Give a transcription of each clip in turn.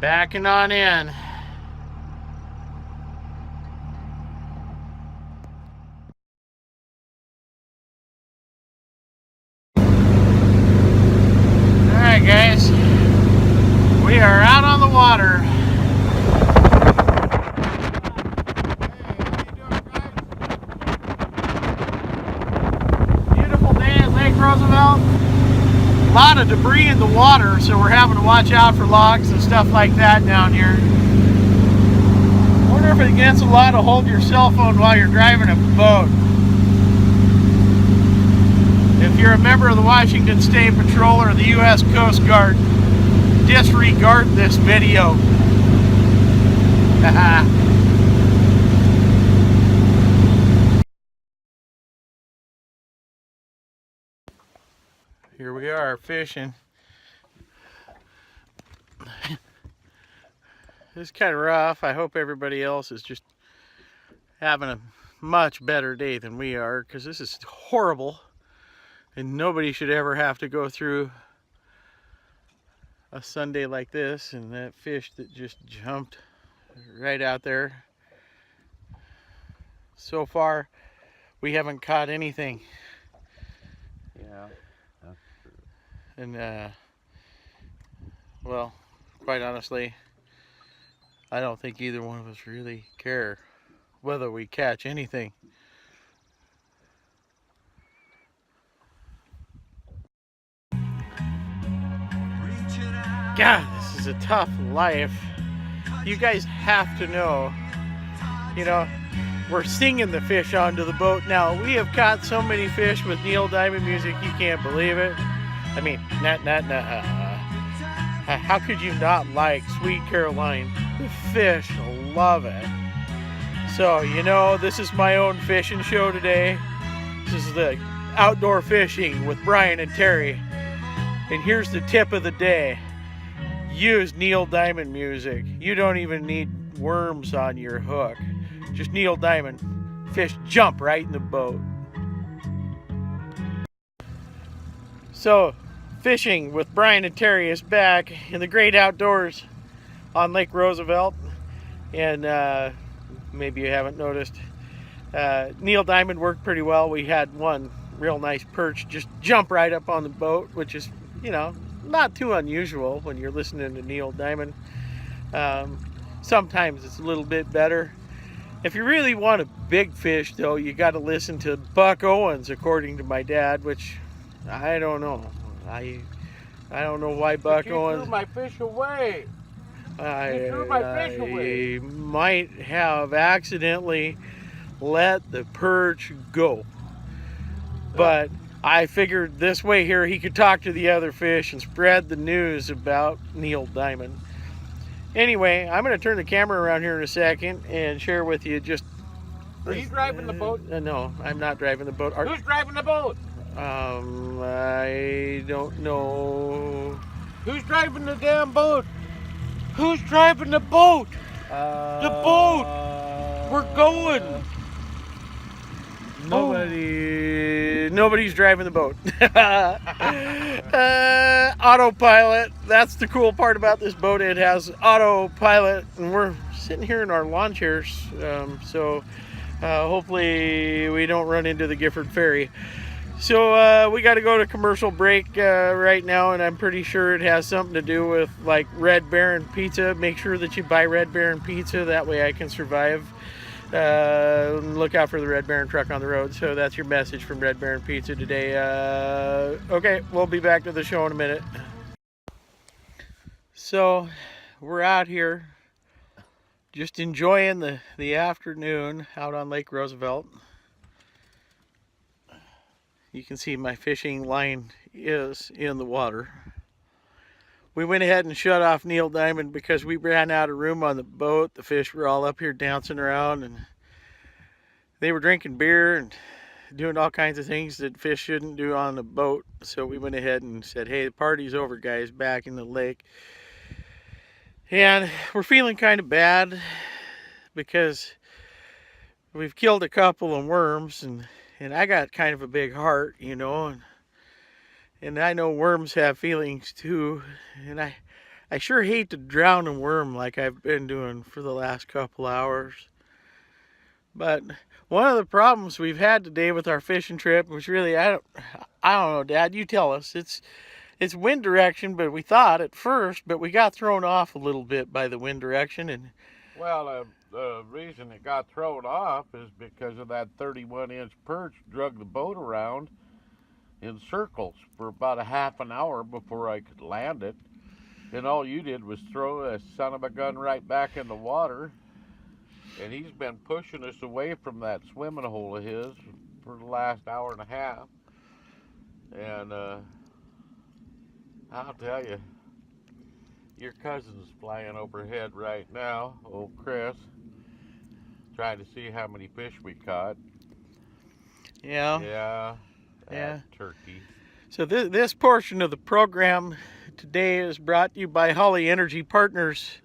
Backing on in. Alright guys, we are out on the water. Beautiful day at Lake Roosevelt. A lot of debris in the water, so we're having to watch out for logs and stuff like that down here. I wonder if it gets a lot to hold your cell phone while you're driving a boat. If you're a member of the Washington State Patrol or the U.S. Coast Guard, disregard this video. Here we are fishing. It's kind of rough. I hope everybody else is just having a much better day than we are, because this is horrible and nobody should ever have to go through a Sunday like this. And that fish that just jumped right out there, so far we haven't caught anything. Yeah, that's true. And well, quite honestly, I don't think either one of us really care whether we catch anything. God, this is a tough life. You guys have to know, we're singing the fish onto the boat. Now, we have caught so many fish with Neil Diamond music, you can't believe it. I mean, how could you not like Sweet Caroline? The fish love it. So, this is my own fishing show today. This is the outdoor fishing with Brian and Terry. And here's the tip of the day. Use Neil Diamond music. You don't even need worms on your hook. Just Neil Diamond. Fish jump right in the boat. So, fishing with Brian and Terry is back in the great outdoors on Lake Roosevelt. And maybe you haven't noticed, Neil Diamond worked pretty well. We had one real nice perch just jump right up on the boat, which is, not too unusual when you're listening to Neil Diamond. Sometimes it's a little bit better. If you really want a big fish, though, you got to listen to Buck Owens, according to my dad, which I don't know. I don't know why Buck Owens. Threw my fish away. I threw my fish away. Might have accidentally let the perch go, but I figured this way here he could talk to the other fish and spread the news about Neil Diamond. Anyway, I'm going to turn the camera around here in a second and share with you just... Are you driving the boat? No, I'm not driving the boat. Who's driving the boat? I don't know. Who's driving the damn boat? Who's driving the boat? The boat! We're going! Nobody's driving the boat. Autopilot. That's the cool part about this boat. It has autopilot, and we're sitting here in our lawn chairs. So hopefully we don't run into the Gifford Ferry. So we got to go to commercial break right now, and I'm pretty sure it has something to do with like Red Baron Pizza. Make sure that you buy Red Baron Pizza. That way I can survive. Look out for the Red Baron truck on the road. So that's your message from Red Baron Pizza today. Okay, we'll be back to the show in a minute. So we're out here just enjoying the afternoon out on Lake Roosevelt. You can see my fishing line is in the water. We went ahead and shut off Neil Diamond because we ran out of room on the boat. The fish were all up here dancing around, and they were drinking beer and doing all kinds of things that fish shouldn't do on the boat. So we went ahead and said, hey, the party's over, guys, back in the lake. And we're feeling kind of bad because we've killed a couple of worms, and I got kind of a big heart, and I know worms have feelings too, and I I sure hate to drown a worm like I've been doing for the last couple hours. But one of the problems we've had today with our fishing trip was really, I don't know, Dad, you tell us. It's wind direction, but we thought at first, but we got thrown off a little bit by the wind direction. And Well, the reason it got thrown off is because of that 31-inch perch drug the boat around in circles for about a half an hour before I could land it. And all you did was throw a son of a gun right back in the water. And he's been pushing us away from that swimming hole of his for the last hour and a half. And I'll tell you, your cousin's flying overhead right now, old Chris, trying to see how many fish we caught. yeah. Turkey. So this portion of the program today is brought to you by Holly Energy Partners.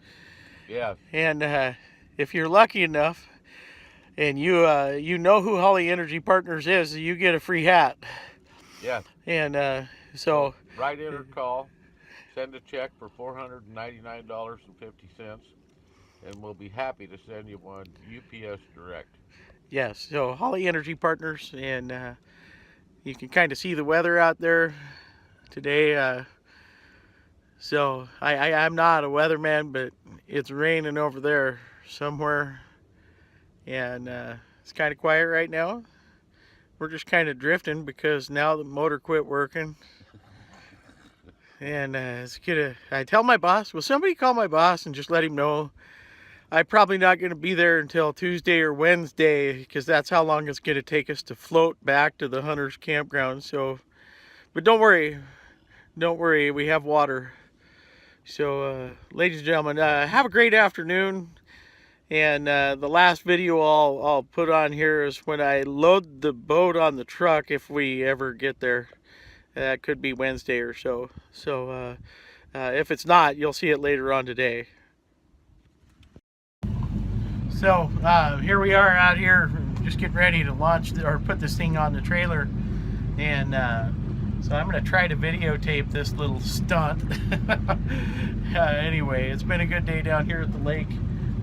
Yes. And if you're lucky enough and you know who Holly Energy Partners is, you get a free hat. Yes. And so write in or call, send a check for $499.50, and we'll be happy to send you one UPS direct. yes, so Holly Energy Partners, and you can kind of see the weather out there today. So I'm not a weatherman, but it's raining over there somewhere, and it's kind of quiet right now. We're just kind of drifting because now the motor quit working. And I tell my boss, will somebody call my boss and just let him know I'm probably not going to be there until Tuesday or Wednesday, because that's how long it's going to take us to float back to the hunter's campground. So, but don't worry, we have water. So, ladies and gentlemen, have a great afternoon. And the last video I'll put on here is when I load the boat on the truck, if we ever get there. That could be Wednesday or so. So if it's not, you'll see it later on today. So here we are out here, just getting ready to launch or put this thing on the trailer. And so I'm going to try to videotape this little stunt. Anyway, it's been a good day down here at the lake.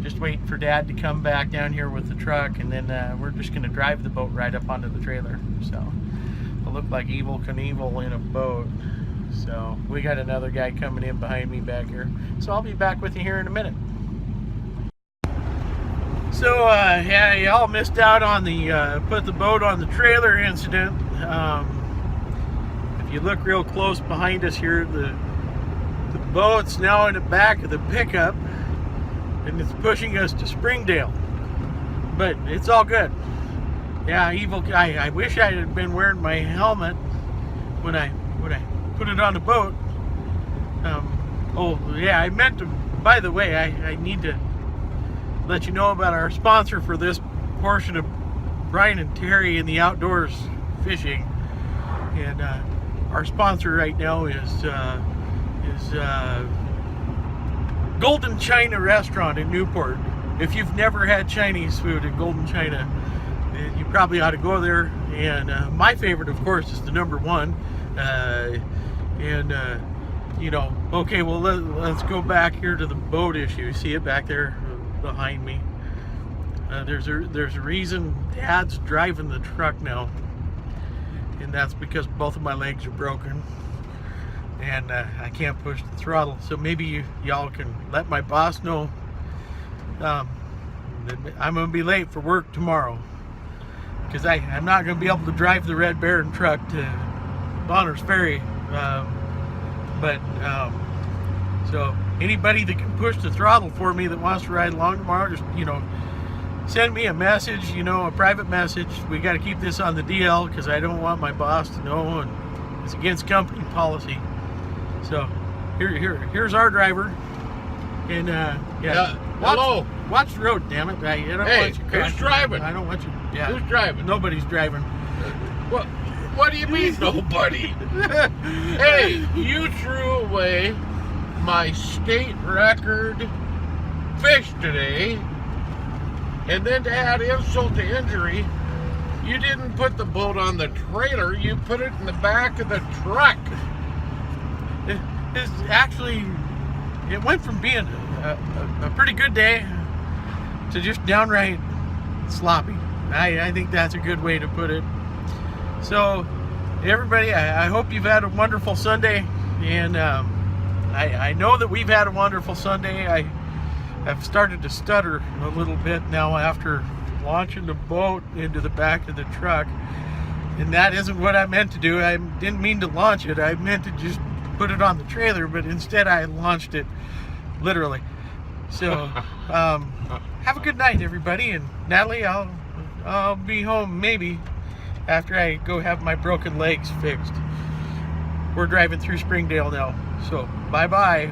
Just waiting for Dad to come back down here with the truck, and then we're just going to drive the boat right up onto the trailer. So it'll look like Evel Knievel in a boat. So we got another guy coming in behind me back here. So I'll be back with you here in a minute. So yeah, y'all missed out on the put the boat on the trailer incident. If you look real close behind us here, the boat's now in the back of the pickup, and it's pushing us to Springdale, but it's all good. Yeah, I wish I had been wearing my helmet when I put it on the boat. Oh yeah, I meant to, by the way, I need to let you know about our sponsor for this portion of Brian and Terry in the outdoors fishing. And our sponsor right now is Golden China Restaurant in Newport. If you've never had Chinese food at Golden China, you probably ought to go there. And my favorite, of course, is the #1. You know, okay, well, let's go back here to the boat issue. See it back there behind me? There's a reason Dad's driving the truck now, and that's because both of my legs are broken. And I can't push the throttle. So maybe y'all can let my boss know that I'm going to be late for work tomorrow, because I'm not going to be able to drive the Red Baron truck to Bonner's Ferry. So anybody that can push the throttle for me that wants to ride along tomorrow, just, you know, send me a message, you know, a private message. We got to keep this on the DL because I don't want my boss to know, and it's against company policy. So here's our driver, and yeah. Hello. Watch the road, damn it! I don't want you crashing. Who's driving? I don't want you. Yeah. Who's driving? Nobody's driving. What do you mean nobody? Hey, you threw away my state record fish today, and then to add insult to injury, you didn't put the boat on the trailer. You put it in the back of the truck. It's actually it went from being a pretty good day to just downright sloppy. I think that's a good way to put it. So everybody, I hope you've had a wonderful Sunday, and I know that we've had a wonderful Sunday. I've started to stutter a little bit now after launching the boat into the back of the truck, and that isn't what I meant to do. I didn't mean to launch it. I meant to just put it on the trailer, but instead I launched it literally. So have a good night, everybody, and Natalie, I'll be home maybe after I go have my broken legs fixed. We're driving through Springdale now, so bye-bye.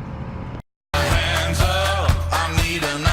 Hands up, I'm needing